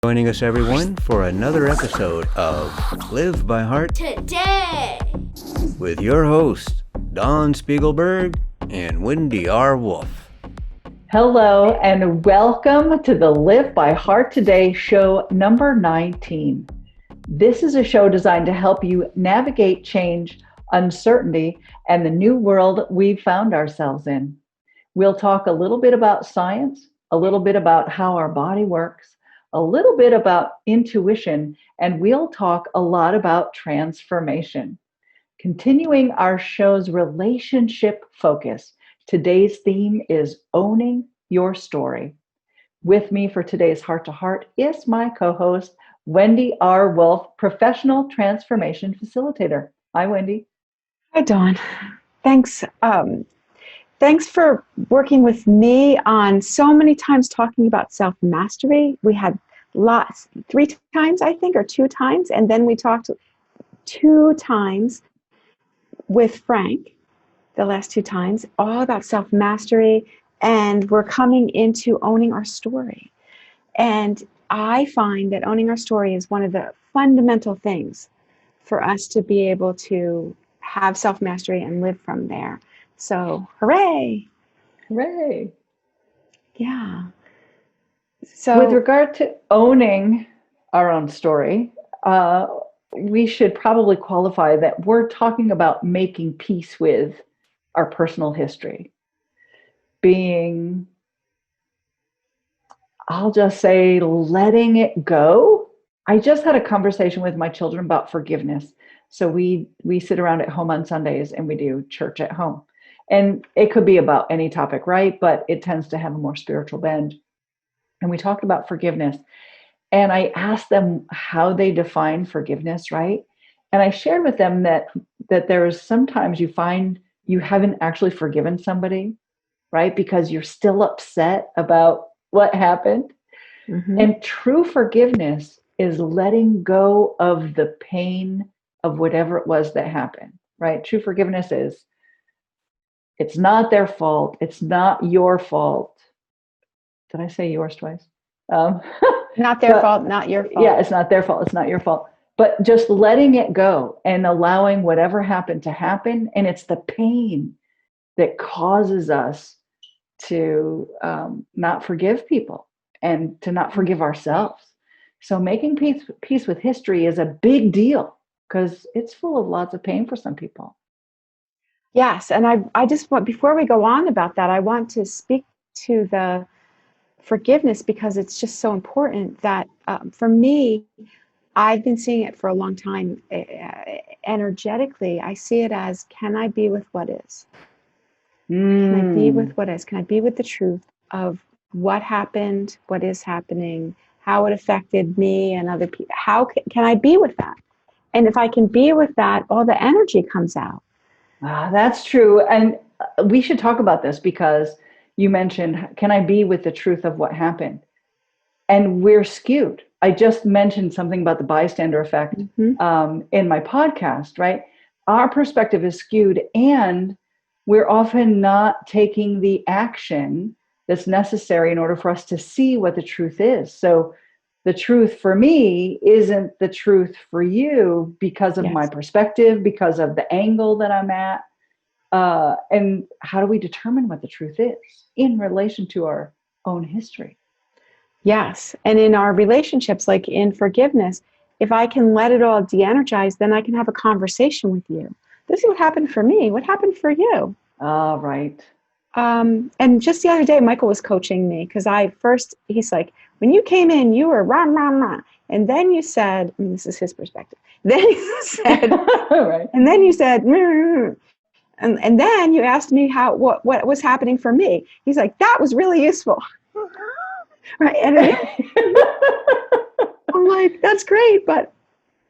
Joining us, everyone, for another episode of Live by Heart Today with your hosts, Dawn Spiegelberg and Wendy R. Wolf. Hello, and welcome to the Live by Heart Today show number 19. This is a show designed to help you navigate change, uncertainty, and the new world we've found ourselves in. We'll talk a little bit about science, a little bit about how our body works, a little bit about intuition, and we'll talk a lot about transformation. Continuing our show's relationship focus, today's theme is owning your story. With me for today's Heart to Heart is my co-host, Wendy R. Wolf, Professional Transformation Facilitator. Hi, Wendy. Hi, Dawn. Thanks. Thanks for working with me on so many times talking about self-mastery. We had lots, 3 times, I think, or 2 times. And then we talked 2 times with Frank, the last 2 times, all about self-mastery. And we're coming into owning our story. And I find that owning our story is one of the fundamental things for us to be able to have self-mastery and live from there. So, hooray! Hooray! Yeah. So, with regard to owning our own story, we should probably qualify that we're talking about making peace with our personal history. Being, I'll just say, letting it go. I just had a conversation with my children about forgiveness. So we sit around at home on Sundays and we do church at home. And it could be about any topic, right? But it tends to have a more spiritual bend. And we talked about forgiveness. And I asked them how they define forgiveness, right? And I shared with them that there is sometimes you find you haven't actually forgiven somebody, right? Because you're still upset about what happened. Mm-hmm. And true forgiveness is letting go of the pain of whatever it was that happened, right? True forgiveness is, it's not their fault. It's not your fault. Did I say yours twice? Not their fault, not your fault. Yeah, it's not their fault. It's not your fault. But just letting it go and allowing whatever happened to happen. And it's the pain that causes us to not forgive people and to not forgive ourselves. So making peace with history is a big deal because it's full of lots of pain for some people. Yes, and I just want, before we go on about that, I want to speak to the forgiveness because it's just so important that for me, I've been seeing it for a long time. Energetically, I see it as, can I be with what is? Can I be with what is? Can I be with the truth of what happened, what is happening, how it affected me and other people? How can I be with that? And if I can be with that, all the energy comes out. That's true. And we should talk about this because you mentioned, can I be with the truth of what happened? And we're skewed. I just mentioned something about the bystander effect in my podcast, right? Our perspective is skewed and we're often not taking the action that's necessary in order for us to see what the truth is. So the truth for me isn't the truth for you because of my perspective, because of the angle that I'm at. And how do we determine what the truth is in relation to our own history? Yes. And in our relationships, like in forgiveness, if I can let it all de-energize, then I can have a conversation with you. This is what happened for me. What happened for you? Right. And just the other day, Michael was coaching me because he's like, when you came in, you were rah, rah, rah. And then you said, this is his perspective. Then you said, right. And then you said, and then you asked me what was happening for me. He's like, that was really useful. Right. And I'm like, that's great. But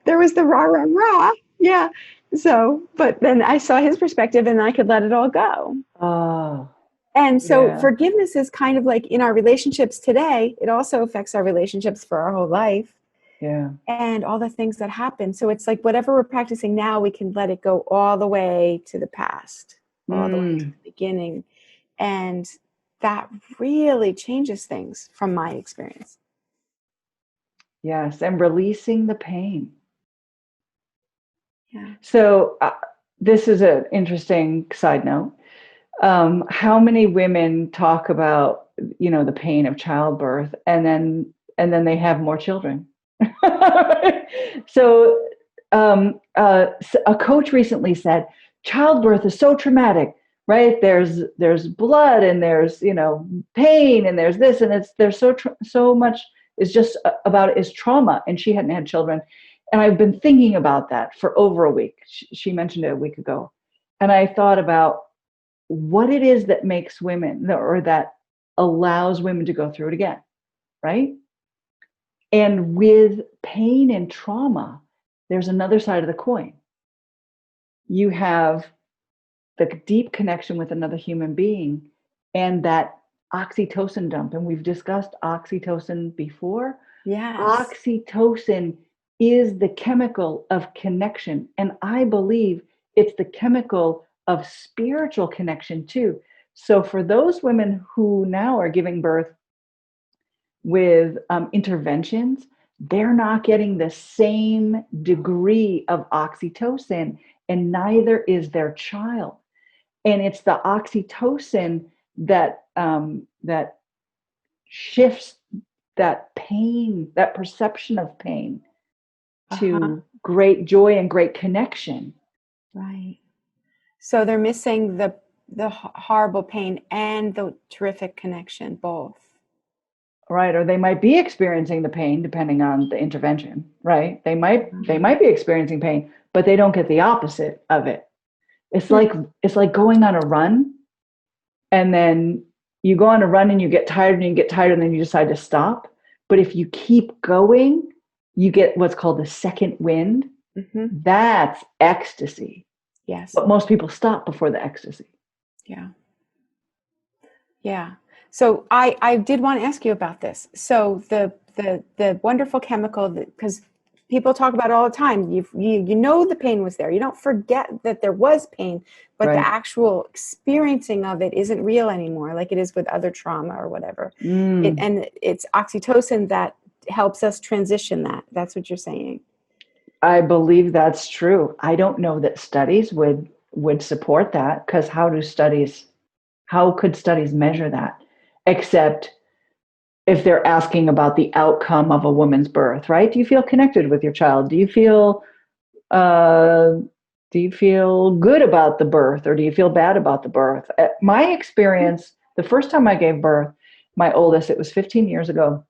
there was the rah, rah, rah. Yeah. So, but then I saw his perspective and I could let it all go. Oh. And so forgiveness is kind of like in our relationships today, it also affects our relationships for our whole life. Yeah. And all the things that happen. So it's like whatever we're practicing now, we can let it go all the way to the past, all the way to the beginning. And that really changes things from my experience. Yes. And releasing the pain. Yeah. So this is an interesting side note. How many women talk about, the pain of childbirth and then they have more children? So a coach recently said, childbirth is so traumatic, right? There's blood and there's, pain and there's this and there's so much is just about it is trauma. And she hadn't had children. And I've been thinking about that for over a week. She mentioned it a week ago. And I thought about what it is that makes women or that allows women to go through it again, right? And with pain and trauma, there's another side of the coin. You have the deep connection with another human being and that oxytocin dump. And we've discussed oxytocin before. Yes. Oxytocin is the chemical of connection. And I believe it's the chemical of spiritual connection too. So for those women who now are giving birth with interventions, they're not getting the same degree of oxytocin, and neither is their child. And it's the oxytocin that that shifts that pain, that perception of pain, to great joy and great connection. Right. So they're missing the horrible pain and the terrific connection, both. Right. Or they might be experiencing the pain depending on the intervention, right? They might be experiencing pain, but they don't get the opposite of it. It's like going on a run, and then you go on a run and you get tired and you get tired and then you decide to stop. But if you keep going, you get what's called the second wind. Mm-hmm. That's ecstasy. Yes. But most people stop before the ecstasy. Yeah. Yeah. So I did want to ask you about this. So the wonderful chemical, because people talk about it all the time. You know the pain was there. You don't forget that there was pain, but Right. the actual experiencing of it isn't real anymore, like it is with other trauma or whatever. And it's oxytocin that helps us transition that. That's what you're saying. I believe that's true. I don't know that studies would support that, because how could studies measure that, except if they're asking about the outcome of a woman's birth, right? Do you feel connected with your child? Do you feel good about the birth, or do you feel bad about the birth? My experience, the first time I gave birth, my oldest, it was 15 years ago,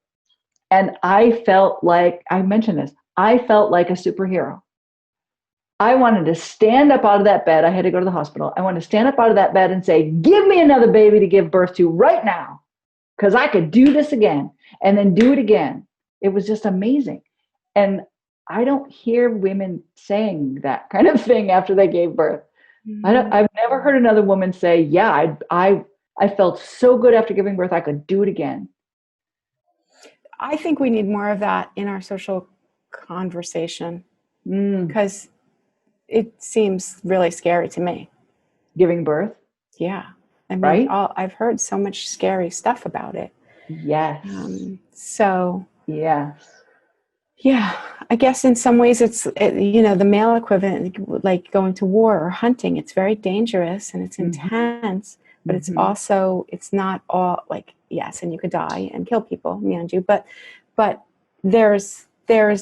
and I felt like, I mentioned this, I felt like a superhero. I wanted to stand up out of that bed. I had to go to the hospital. I wanted to stand up out of that bed and say, give me another baby to give birth to right now, because I could do this again and then do it again. It was just amazing. And I don't hear women saying that kind of thing after they gave birth. Mm-hmm. I've never heard another woman say, yeah, I felt so good after giving birth, I could do it again. I think we need more of that in our social conversation, because it seems really scary to me. Giving birth? Yeah. I mean, right? I've heard so much scary stuff about it. Yes. So, yes. yeah, I guess in some ways the male equivalent, like going to war or hunting, it's very dangerous and it's intense, but it's also, it's not all like, yes, and you could die and kill people around you, but there's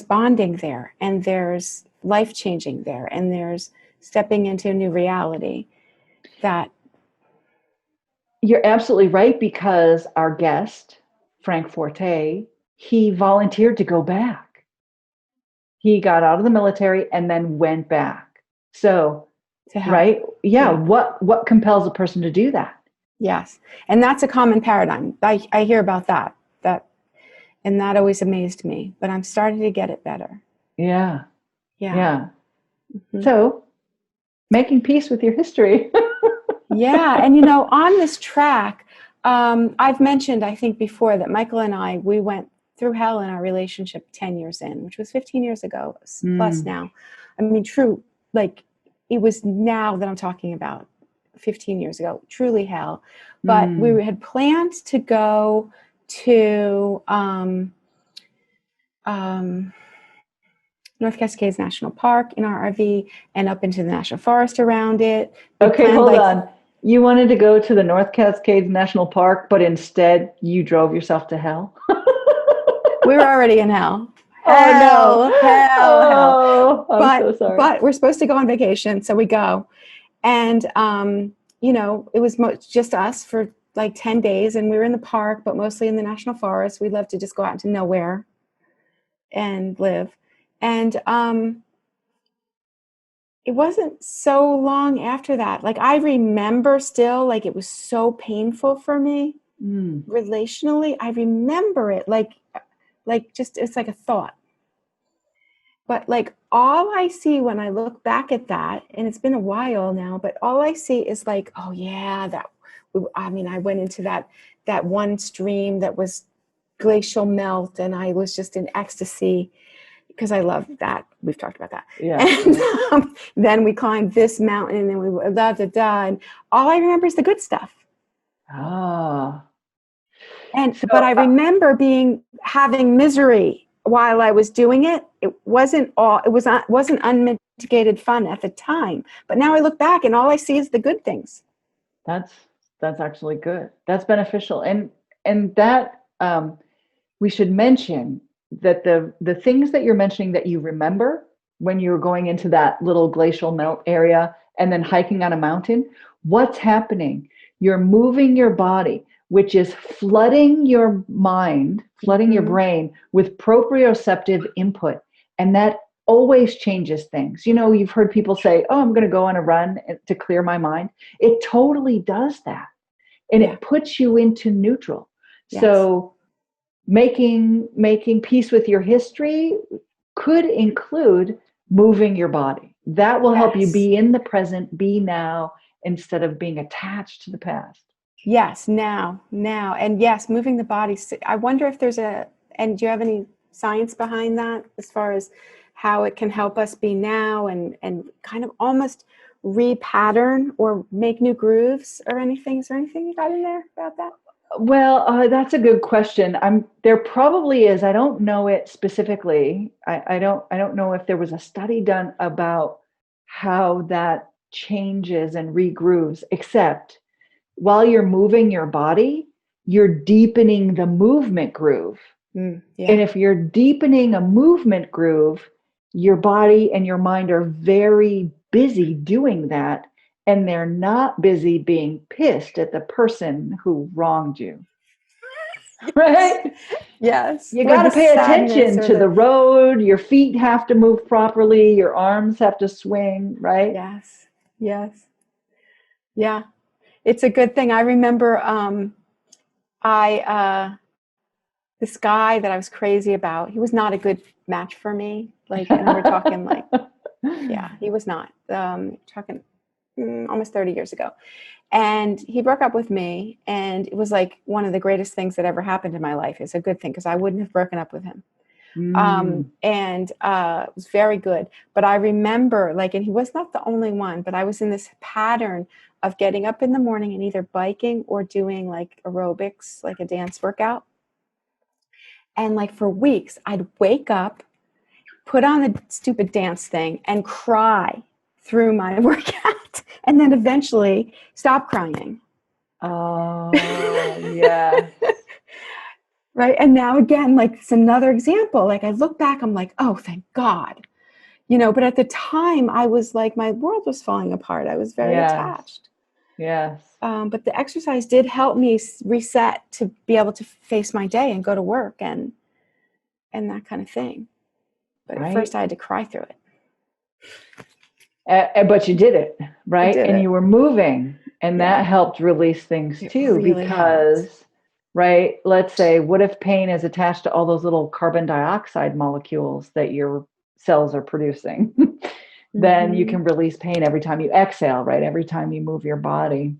bonding there, and there's life changing there, and there's stepping into a new reality that. You're absolutely right, because our guest, Frank Forte, he volunteered to go back. He got out of the military and then went back. So, right? Yeah. What compels a person to do that? Yes. And that's a common paradigm. I hear about that, and that always amazed me, but I'm starting to get it better. Yeah. Yeah. Yeah. So, making peace with your history. Yeah. And, on this track, I've mentioned, I think before, that Michael and I, we went through hell in our relationship 10 years in, which was 15 years ago plus now. I mean, true, like it was now that I'm talking about 15 years ago, truly hell. But we had planned to go to North Cascades National Park in our RV and up into the national forest around it. We Okay, planned, hold like, on. You wanted to go to the North Cascades National Park, but instead you drove yourself to hell? we were already in hell. Oh no. Hell. Oh, I'm so sorry. But we're supposed to go on vacation, so we go. And, it was just us for like 10 days, and we were in the park, but mostly in the national forest. We love to just go out into nowhere and live. And it wasn't so long after that. Like, I remember still, like, it was so painful for me relationally. I remember it like just, it's like a thought. But like, all I see when I look back at that, and it's been a while now, but all I see is like, oh yeah, I went into that one stream that was glacial melt, and I was just in ecstasy because I love that. We've talked about that. Yeah. And then we climbed this mountain, and then we and all I remember is the good stuff. Ah. But I remember having misery while I was doing it. It wasn't unmitigated fun at the time. But now I look back, and all I see is the good things. That's actually good. That's beneficial. And that we should mention that the things that you're mentioning that you remember when you're going into that little glacial melt area and then hiking on a mountain, what's happening? You're moving your body, which is flooding your mind, flooding your brain with proprioceptive input. And that always changes things. You've heard people say, oh, I'm going to go on a run to clear my mind. It totally does that. And it puts you into neutral. Yes. So making peace with your history could include moving your body. That will help you be in the present, be now, instead of being attached to the past. Yes, now. And yes, moving the body. I wonder if and do you have any science behind that as far as how it can help us be now and kind of almost repattern or make new grooves or anything? Is there anything you got in there about that? Well, that's a good question. There probably is. I don't know it specifically. I don't know if there was a study done about how that changes and regrooves, except while you're moving your body, you're deepening the movement groove. And if you're deepening a movement groove, your body and your mind are very busy doing that. And they're not busy being pissed at the person who wronged you. Right? Yes. You got to pay attention to the road. Your feet have to move properly. Your arms have to swing, right? Yes. Yeah. It's a good thing. I remember this guy that I was crazy about, he was not a good match for me. Like, and we're talking like, yeah, he was not. Talking almost 30 years ago. And he broke up with me, and it was like one of the greatest things that ever happened in my life. It's a good thing because I wouldn't have broken up with him. And it was very good. But I remember, like, and he was not the only one, but I was in this pattern of getting up in the morning and either biking or doing like aerobics, like a dance workout. And like for weeks, I'd wake up, put on the stupid dance thing, and cry through my workout, and then eventually stop crying. Oh, yeah. Right. And now again, like, it's another example. Like, I look back, I'm like, oh, thank God. But at the time I was like, my world was falling apart. I was very attached. Yes. But the exercise did help me reset to be able to face my day and go to work and that kind of thing. But at first I had to cry through it. But you did it, right? And you were moving, and that helped release things too, really, because helped. Right, let's say, what if pain is attached to all those little carbon dioxide molecules that your cells are producing? Then you can release pain every time you exhale, right? Every time you move your body.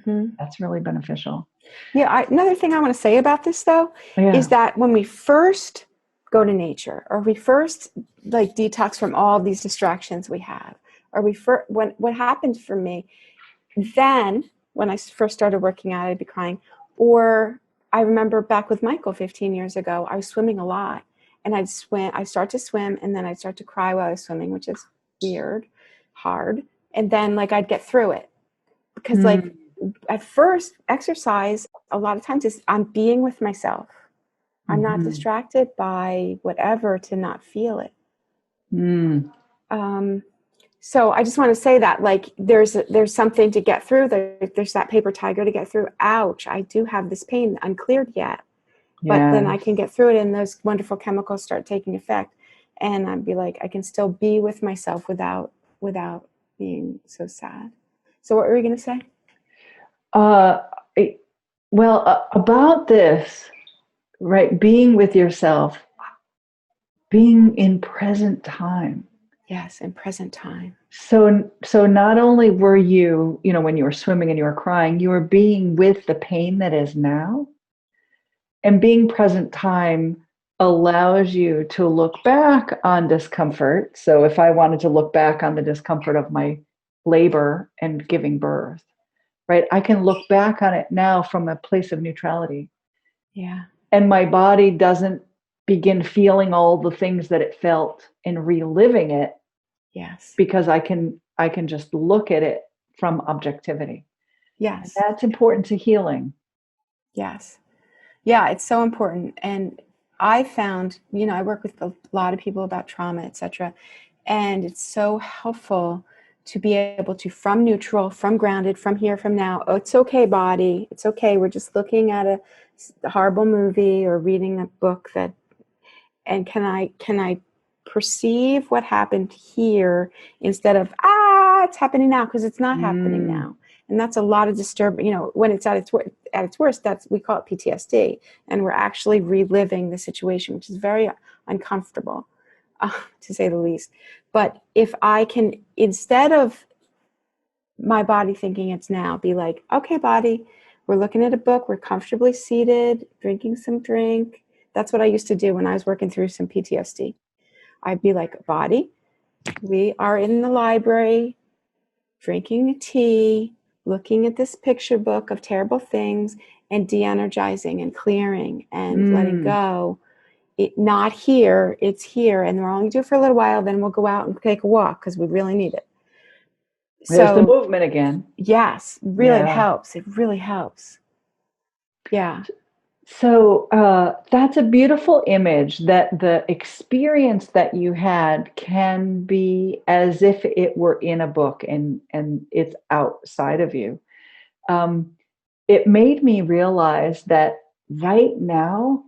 That's really beneficial. Yeah. Another thing I want to say about this, though, is that when we first go to nature, or we first like detox from all these distractions we have, or what happened for me, then when I first started working out, I'd be crying. Or I remember back with Michael 15 years ago, I was swimming a lot, and I'd swim. I start to swim, and then I'd start to cry while I was swimming, which is weird, hard. And then like I'd get through it, because like at first exercise a lot of times is I'm being with myself. I'm not distracted by whatever to not feel it. So I just want to say that like there's something to get through. There's that paper tiger to get through. Ouch! I do have this pain uncleared yet, but then I can get through it, and those wonderful chemicals start taking effect, and I'd be like, I can still be with myself without being so sad. So what were you going to say? About this, right? Being with yourself, being in present time. Yes, in present time. So not only were you, when you were swimming and you were crying, you were being with the pain that is now. And being present time allows you to look back on discomfort. So if I wanted to look back on the discomfort of my labor and giving birth, right, I can look back on it now from a place of neutrality. Yeah. And my body doesn't begin feeling all the things that it felt and reliving it. Yes. Because I can just look at it from objectivity. Yes. And that's important to healing. Yes. Yeah, it's so important. And I found, I work with a lot of people about trauma, etc. And it's so helpful to be able to, from neutral, from grounded, from here, from now. Oh, it's okay, body. It's okay. We're just looking at a horrible movie or reading a book and can I perceive what happened here instead of, it's happening now, because it's not happening now. And that's a lot of disturbing, when it's at its worst, we call it PTSD. And we're actually reliving the situation, which is very uncomfortable, to say the least. But if I can, instead of my body thinking it's now, be like, okay, body, we're looking at a book, we're comfortably seated, drinking some drink. That's what I used to do when I was working through some PTSD. I'd be like, body, we are in the library, drinking a tea, looking at this picture book of terrible things, and de-energizing and clearing and letting go. It not here, it's here, and we're only do it for a little while, then we'll go out and take a walk because we really need it. There's the movement again. Yes, really it helps. It really helps. Yeah. So that's a beautiful image, that the experience that you had can be as if it were in a book and it's outside of you. It made me realize that right now,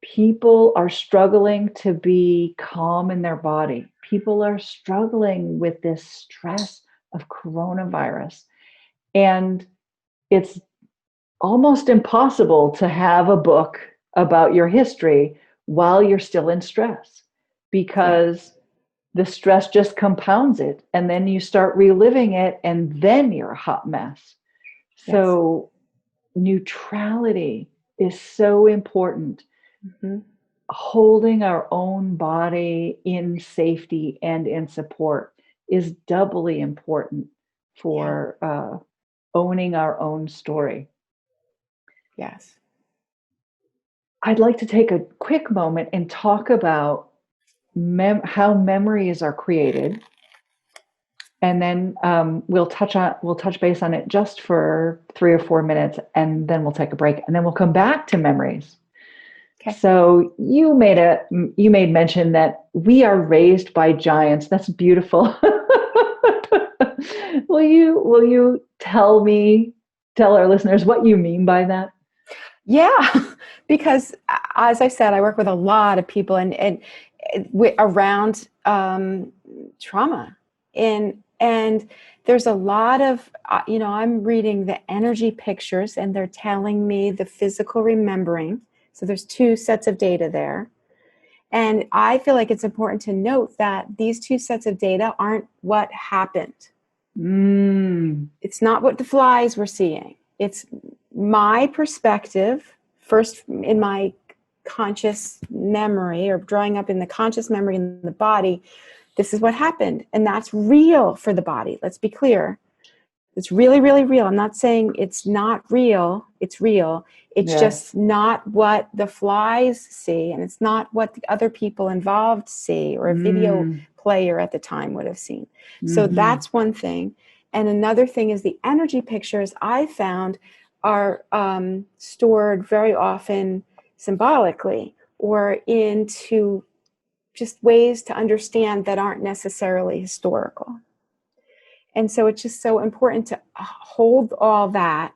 people are struggling to be calm in their body. People are struggling with this stress of coronavirus. And it's almost impossible to have a book about your history while you're still in stress, because the stress just compounds it, and then you start reliving it, and then you're a hot mess. Yes. So neutrality is so important. Holding our own body in safety and in support is doubly important for owning our own story. Yes. I'd like to take a quick moment and talk about how memories are created, and then we'll touch base on it just for 3 or 4 minutes, and then we'll take a break, and then we'll come back to memories. Okay. So you made mention that we are raised by giants. That's beautiful. Will you tell our listeners what you mean by that? Yeah, because as I said, I work with a lot of people and around trauma, and there's a lot of I'm reading the energy pictures, and they're telling me the physical remembering. So there's 2 sets of data there, and I feel like it's important to note that these 2 sets of data aren't what happened. It's not what the flies were seeing. It's my perspective, first in my conscious memory, or drawing up in the conscious memory in the body. This is what happened, and that's real for the body. Let's be clear. It's really, really real. I'm not saying it's not real. It's real. It's just not what the flies see, and it's not what the other people involved see, or a video player at the time would have seen. So that's one thing. And another thing is the energy pictures I found are stored very often symbolically or into just ways to understand that aren't necessarily historical. And so it's just so important to hold all that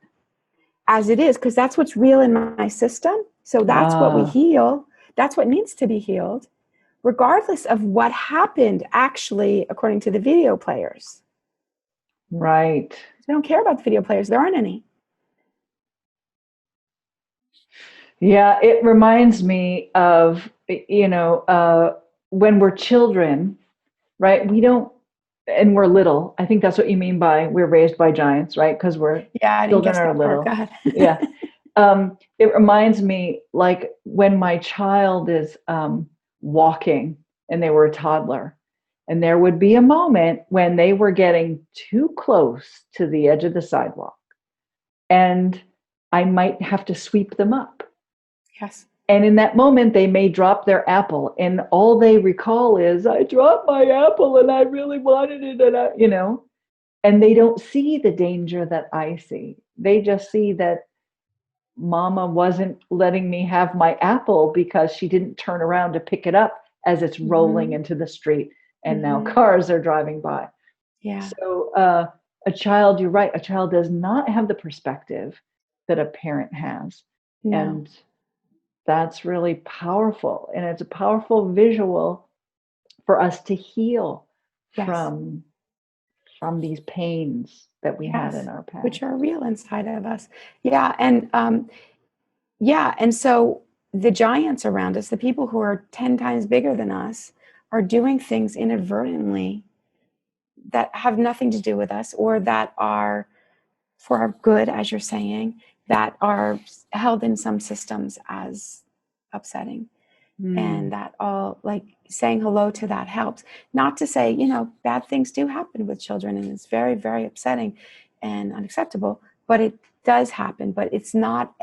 as it is, because that's what's real in my system. So that's what we heal. That's what needs to be healed, regardless of what happened actually, according to the video players. Right. We don't care about the video players. There aren't any. Yeah, it reminds me of, when we're children, right? We don't, and we're little. I think that's what you mean by we're raised by giants, right? Because we're children are little. Yeah. It reminds me, like when my child is walking and they were a toddler, and there would be a moment when they were getting too close to the edge of the sidewalk, and I might have to sweep them up. Yes. And in that moment, they may drop their apple, and all they recall is, I dropped my apple and I really wanted it, and and they don't see the danger that I see. They just see that Mama wasn't letting me have my apple because she didn't turn around to pick it up as it's rolling into the street, and now cars are driving by. Yeah. So a child, you're right, a child does not have the perspective that a parent has. No. And that's really powerful. And it's a powerful visual for us to heal from these pains that we had in our past. Which are real inside of us. Yeah. And and so the giants around us, the people who are 10 times bigger than us, are doing things inadvertently that have nothing to do with us, or that are for our good, as you're saying, that are held in some systems as upsetting. And that all, like, saying hello to that helps. Not to say, bad things do happen with children, and it's very, very upsetting and unacceptable, but it does happen. But it's not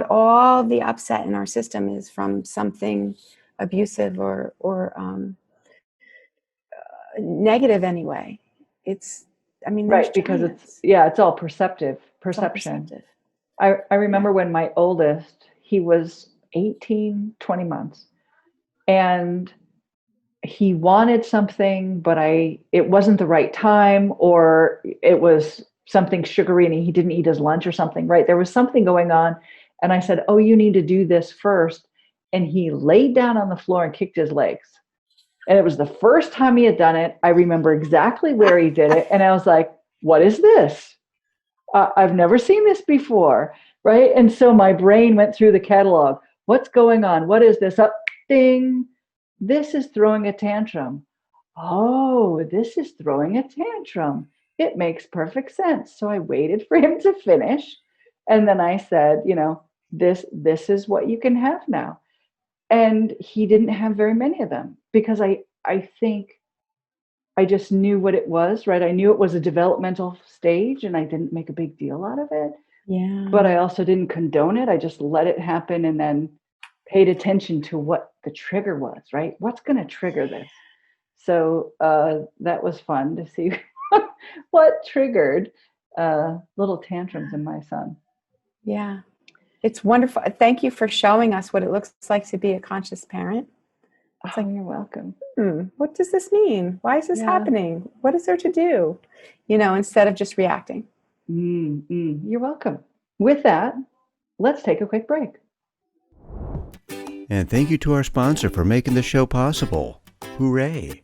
all the upset in our system is from something abusive or negative anyway. It's, right, because it's all perception. I remember when my oldest, he was 18, 20 months, and he wanted something, but it wasn't the right time, or it was something sugary and he didn't eat his lunch or something, right? There was something going on. And I said, oh, you need to do this first. And he laid down on the floor and kicked his legs. And it was the first time he had done it. I remember exactly where he did it. And I was like, what is this? I've never seen this before, right? And so my brain went through the catalog. What's going on? What is this? Ding. This is throwing a tantrum. Oh, this is throwing a tantrum. It makes perfect sense. So I waited for him to finish. And then I said, this is what you can have now. And he didn't have very many of them, because I think I just knew what it was, right? I knew it was a developmental stage, and I didn't make a big deal out of it. Yeah. But I also didn't condone it. I just let it happen, and then paid attention to what the trigger was, right? What's going to trigger this? So that was fun to see what triggered little tantrums in my son. Yeah. It's wonderful. Thank you for showing us what it looks like to be a conscious parent. It's like, you're welcome. What does this mean? Why is this happening? What is there to do? Instead of just reacting. You're welcome. With that, let's take a quick break. And thank you to our sponsor for making the show possible. Hooray!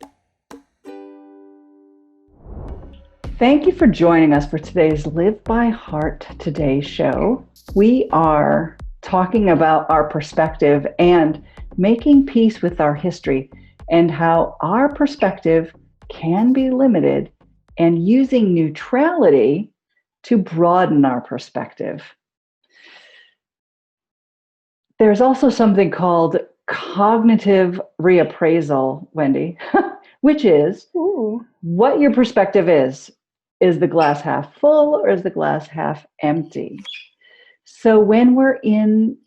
Thank you for joining us for today's Live by Heart Today show. We are talking about our perspective and making peace with our history, and how our perspective can be limited, and using neutrality to broaden our perspective. There's also something called cognitive reappraisal, Wendy, which is what your perspective is. is the glass half full or is the glass half empty? So when we're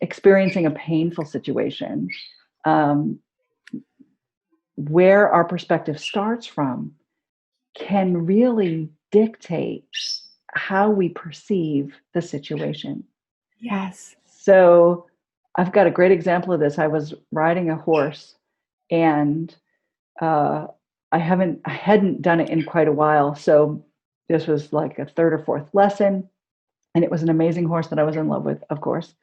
experiencing a painful situation, where our perspective starts from can really dictate how we perceive the situation. Yes. So I've got a great example of this. I was riding a horse, and I hadn't done it in quite a while. So this was like a third or fourth lesson, and it was an amazing horse that I was in love with, of course.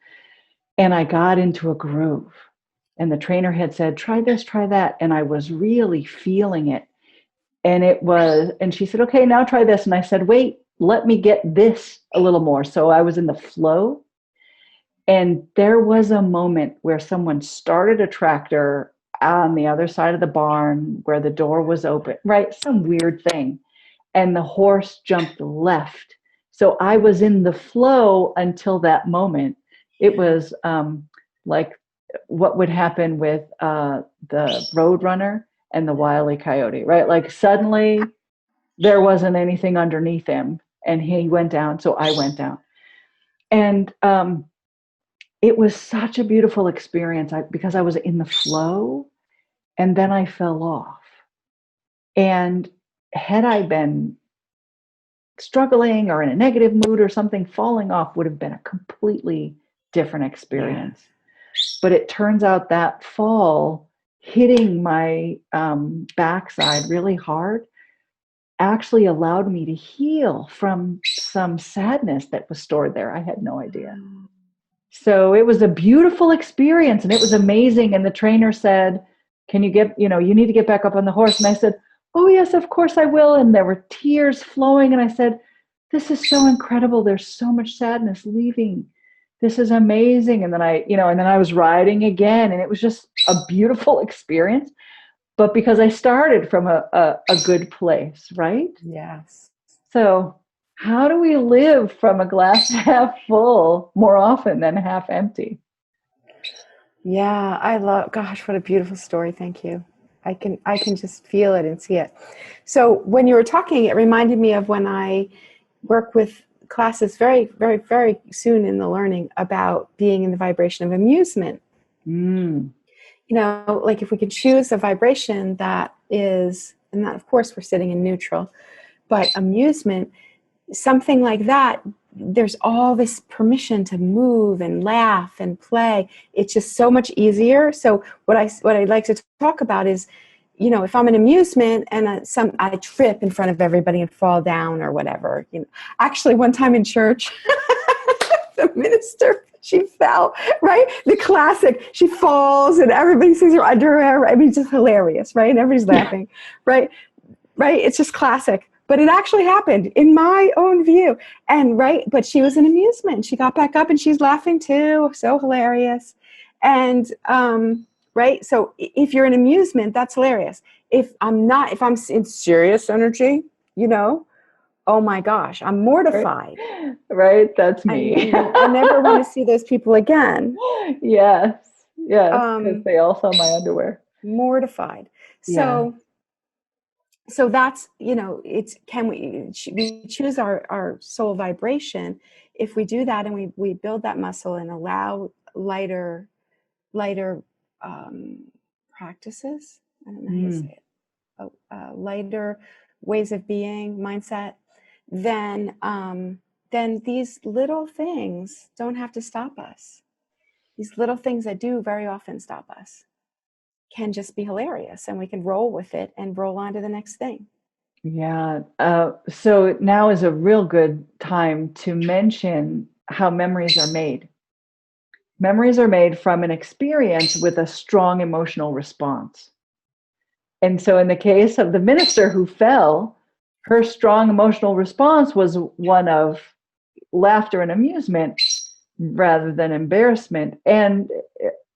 And I got into a groove, and the trainer had said, try this, try that. And I was really feeling it. And she said, okay, now try this. And I said, wait, let me get this a little more. So I was in the flow. And there was a moment where someone started a tractor on the other side of the barn where the door was open, right? Some weird thing. And the horse jumped left. So I was in the flow until that moment. It was like what would happen with the Roadrunner and the Wile E. Coyote, right? Like suddenly there wasn't anything underneath him and he went down, so I went down. And it was such a beautiful experience because I was in the flow and then I fell off. And had I been struggling or in a negative mood or something, falling off would have been a completely different experience. Yeah. But it turns out that fall hitting my backside really hard actually allowed me to heal from some sadness that was stored there. I had no idea. So it was a beautiful experience and it was amazing. And the trainer said, you need to get back up on the horse. And I said, oh yes, of course I will. And there were tears flowing. And I said, this is so incredible. There's so much sadness leaving. This is amazing. And then I was riding again, and it was just a beautiful experience. But because I started from a good place, right? Yes. So how do we live from a glass half full more often than half empty? Yeah, gosh, what a beautiful story. Thank you. I can just feel it and see it. So when you were talking, it reminded me of when I work with classes very, very, very soon in the learning about being in the vibration of amusement. Like if we could choose a vibration that is, and that of course we're sitting in neutral, but amusement, something like that, there's all this permission to move and laugh and play. It's just so much easier. So what I'd like to talk about is, if I'm in amusement and I trip in front of everybody and fall down or whatever. Actually, one time in church, the minister, she fell, right? The classic, she falls and everybody sees her underwear. I mean, it's just hilarious, right? And everybody's laughing, right? Right? It's just classic. But it actually happened in my own view. And but she was in amusement. She got back up and she's laughing too. So hilarious. And, right. So if you're in amusement, that's hilarious. If I'm in serious energy, oh my gosh, I'm mortified. Right. That's me. I never want to see those people again. Yes. Because they all saw my underwear. Mortified. So that's, we choose our soul vibration. If we do that and we build that muscle and allow lighter practices, I don't know how to say it, lighter ways of being, mindset, then these little things don't have to stop us. These little things that do very often stop us can just be hilarious, and we can roll with it and roll on to the next thing. Yeah. So now is a real good time to mention how memories are made. Memories are made from an experience with a strong emotional response. And so in the case of the minister who fell, her strong emotional response was one of laughter and amusement rather than embarrassment. And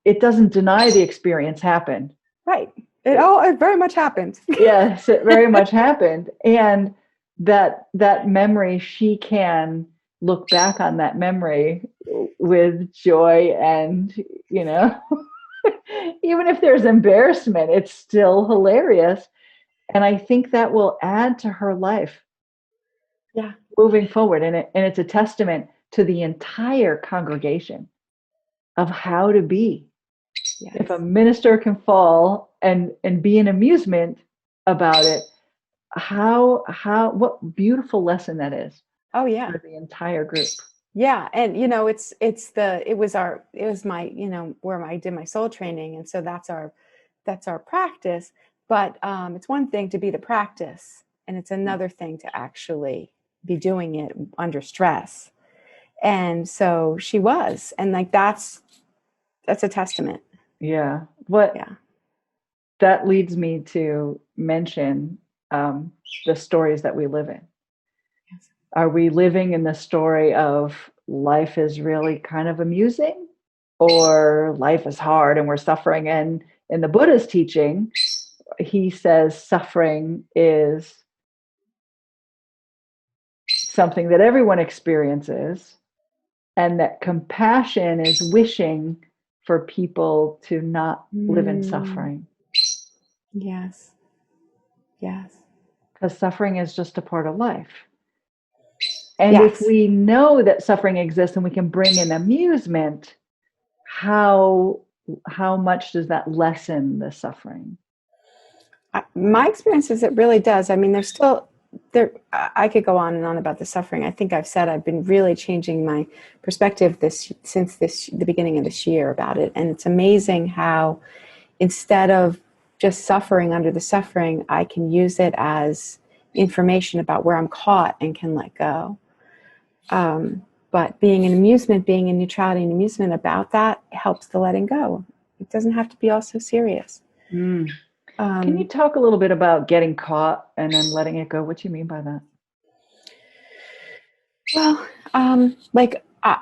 it doesn't deny the experience happened. Right. It very much happened. Yes, it very much happened. And that memory, she can look back on that memory with joy and, even if there's embarrassment, it's still hilarious. And I think that will add to her life. Yeah. moving forward. And it's a testament to the entire congregation of how to be. Yes. If a minister can fall and be in amusement about it, what beautiful lesson that is. Oh yeah. For the entire group. Yeah. And it was my, where I did my soul training. And so that's our practice. But it's one thing to be the practice, and it's another thing to actually be doing it under stress. And so she was, and like, that's a testament. Yeah. Yeah. That leads me to mention the stories that we live in. Yes. Are we living in the story of life is really kind of amusing, or life is hard and we're suffering? And in the Buddha's teaching, he says suffering is something that everyone experiences, and that compassion is wishing for people to not live in suffering. Yes. Yes. Because suffering is just a part of life. And Yes. if we know that suffering exists and we can bring in amusement, how much does that lessen the suffering? My experience is it really does. I mean, there's still there. I could go on and on about the suffering. I think I've said I've been really changing my perspective since the beginning of this year about it, and it's amazing how instead of just suffering under the suffering, I can use it as information about where I'm caught and can let go. But being in neutrality and amusement about that helps the letting go. It doesn't have to be all so serious. Mm. Can you talk a little bit about getting caught and then letting it go? What do you mean by that? Well,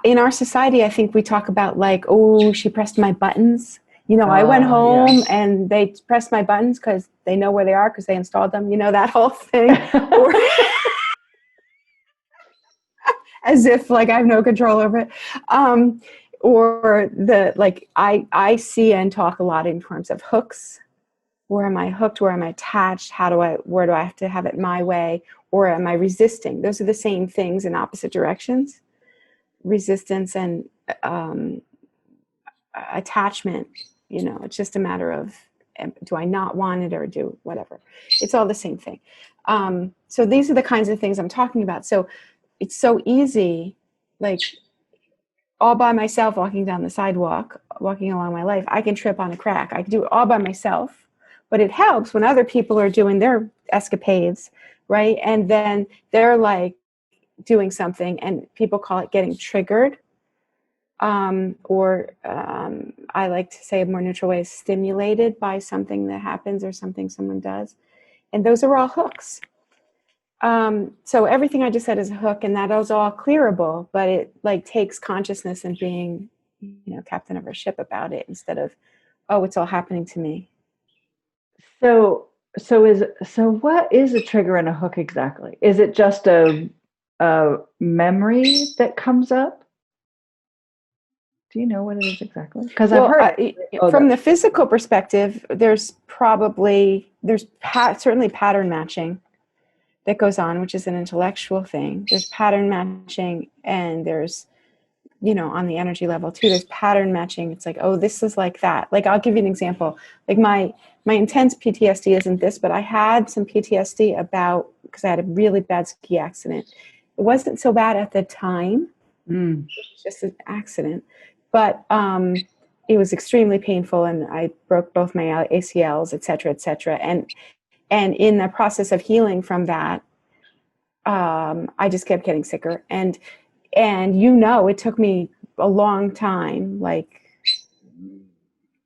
in our society, I think we talk about like, oh, she pressed my buttons. I went home and they pressed my buttons because they know where they are because they installed them. That whole thing. As if like I have no control over it. Or I see and talk a lot in terms of hooks. Where am I hooked? Where am I attached? Where do I have to have it my way? Or am I resisting? Those are the same things in opposite directions. Resistance and attachment, it's just a matter of, do I not want it or do whatever? It's all the same thing. So these are the kinds of things I'm talking about. So it's so easy, like all by myself, walking down the sidewalk, walking along my life, I can trip on a crack. I can do it all by myself, but it helps when other people are doing their escapades, right? And then they're like doing something and people call it getting triggered. I like to say a more neutral way is stimulated by something that happens or something someone does. And those are all hooks. So everything I just said is a hook, and that is all clearable, but it like takes consciousness and being, captain of our ship about it instead of, oh, it's all happening to me. So what is a trigger and a hook exactly? Is it just a memory that comes up? Do you know what it is exactly? Because I've heard from the physical perspective, there's certainly pattern matching that goes on, which is an intellectual thing. There's pattern matching, and there's, on the energy level too, there's pattern matching. It's like, oh, this is like that. Like, I'll give you an example. Like my intense PTSD isn't this, but I had some PTSD because I had a really bad ski accident. It wasn't so bad at the time. It was just an accident. But it was extremely painful, and I broke both my ACLs, et cetera, et cetera. And in the process of healing from that, I just kept getting sicker. And it took me a long time, like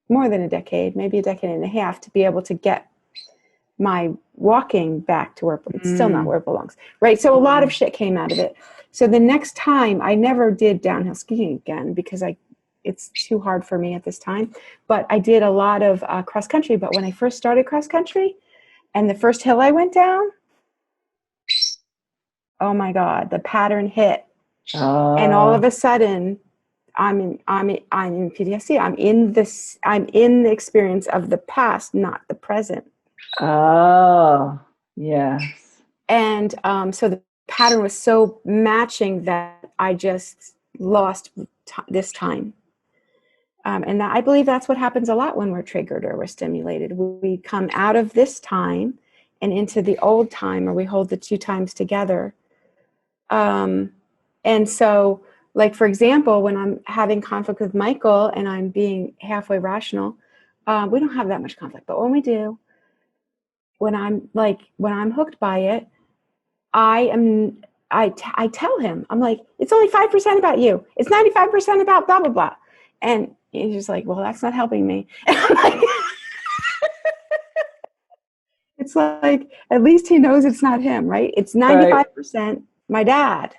more than a decade, maybe a decade and a half, to be able to get my walking back to where it's still not where it belongs, right? So a lot of shit came out of it. So the next time, I never did downhill skiing again because it's too hard for me at this time. But I did a lot of cross country. But when I first started cross country, and the first hill I went down, oh my God, the pattern hit. And all of a sudden, I'm in PTSD. I'm in the experience of the past, not the present. Oh, yes. And so the pattern was so matching that I just lost this time. And I believe that's what happens a lot when we're triggered or we're stimulated. We come out of this time and into the old time, or we hold the two times together. And so, like, for example, when I'm having conflict with Michael and I'm being halfway rational, we don't have that much conflict. But when we do, when I'm hooked by it, I tell him, I'm like, it's only 5% about you. It's 95% about blah, blah, blah. And he's just like, well, that's not helping me. And I'm like, it's like, at least he knows it's not him, right? It's 95% my dad.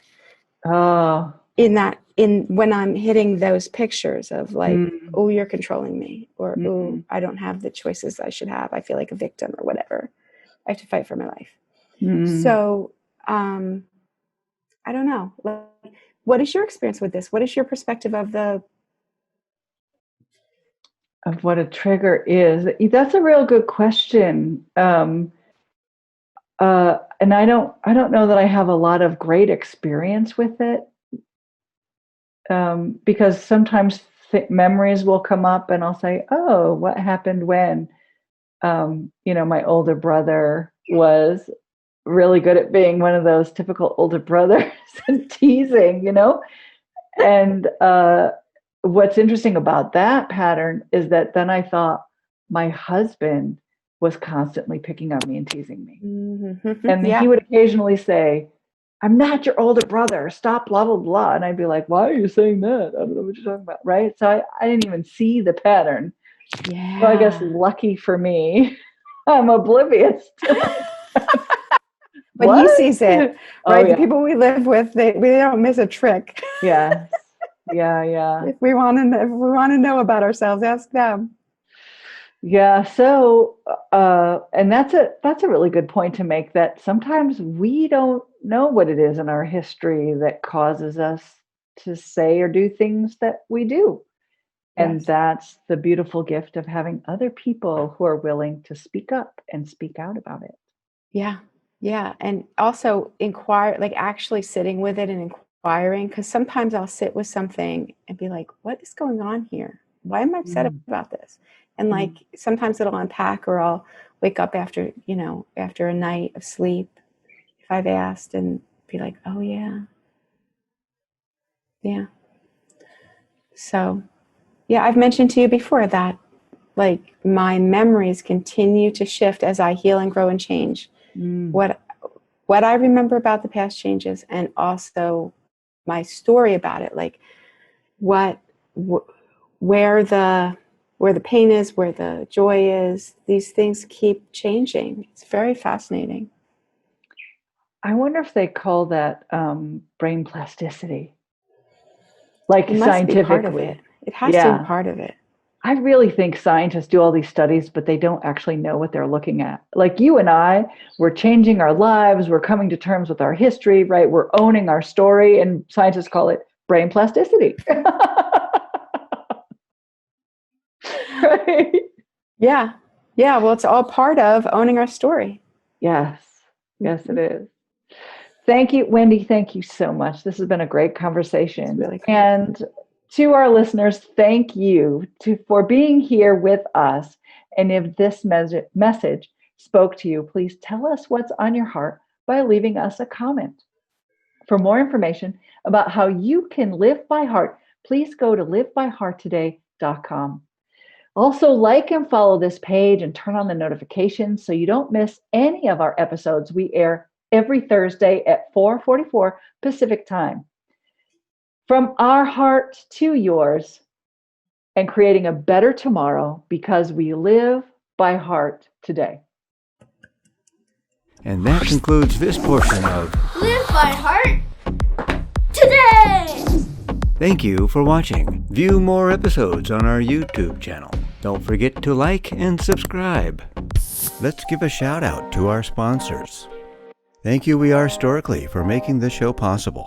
Oh. When I'm hitting those pictures of like, oh, you're controlling me, or oh, I don't have the choices I should have. I feel like a victim or whatever. I have to fight for my life. So, I don't know. Like, what is your experience with this? What is your perspective of what a trigger is? That's a real good question. And I don't know that I have a lot of great experience with it. Because sometimes memories will come up and I'll say, oh, what happened when, my older brother was really good at being one of those typical older brothers and teasing, and what's interesting about that pattern is that then I thought my husband was constantly picking on me and teasing me. And he would occasionally say, I'm not your older brother. Stop, blah, blah, blah. And I'd be like, why are you saying that? I don't know what you're talking about. Right. So I didn't even see the pattern. Yeah. So I guess lucky for me, I'm oblivious to it. But he sees it, right? Yeah. The people we live with, they don't miss a trick. Yes. Yeah. If we want to know about ourselves, ask them. Yeah. So, and that's a really good point to make, that sometimes we don't know what it is in our history that causes us to say or do things that we do. And that's the beautiful gift of having other people who are willing to speak up and speak out about it. Yeah. Yeah. And also inquire, like actually sitting with it and inquiring, because sometimes I'll sit with something and be like, what is going on here? Why am I upset about this? And like, sometimes it'll unpack, or I'll wake up after a night of sleep, if I've asked, and be like, oh yeah. Yeah. So, yeah, I've mentioned to you before that, like, my memories continue to shift as I heal and grow and change. What I remember about the past changes, and also my story about it, like where the pain is, where the joy is, these things keep changing. It's very fascinating. I wonder if they call that brain plasticity, like it must scientifically. Be part of it. It has to be part of it. I really think scientists do all these studies, but they don't actually know what they're looking at. Like you and I, we're changing our lives. We're coming to terms with our history, right? We're owning our story, and scientists call it brain plasticity. Right? Yeah. Yeah. Well, it's all part of owning our story. Yes. Yes, it is. Thank you, Wendy. Thank you so much. This has been a great conversation. Really cool. And to our listeners, thank you for being here with us. And if this message spoke to you, please tell us what's on your heart by leaving us a comment. For more information about how you can live by heart, please go to livebyhearttoday.com. Also, like and follow this page and turn on the notifications so you don't miss any of our episodes. We air every Thursday at 4:44 Pacific time. From our heart to yours, and creating a better tomorrow, because we live by heart today. And that concludes this portion of Live by Heart Today! Thank you for watching. View more episodes on our YouTube channel. Don't forget to like and subscribe. Let's give a shout out to our sponsors. Thank you, We Are Storically, for making this show possible.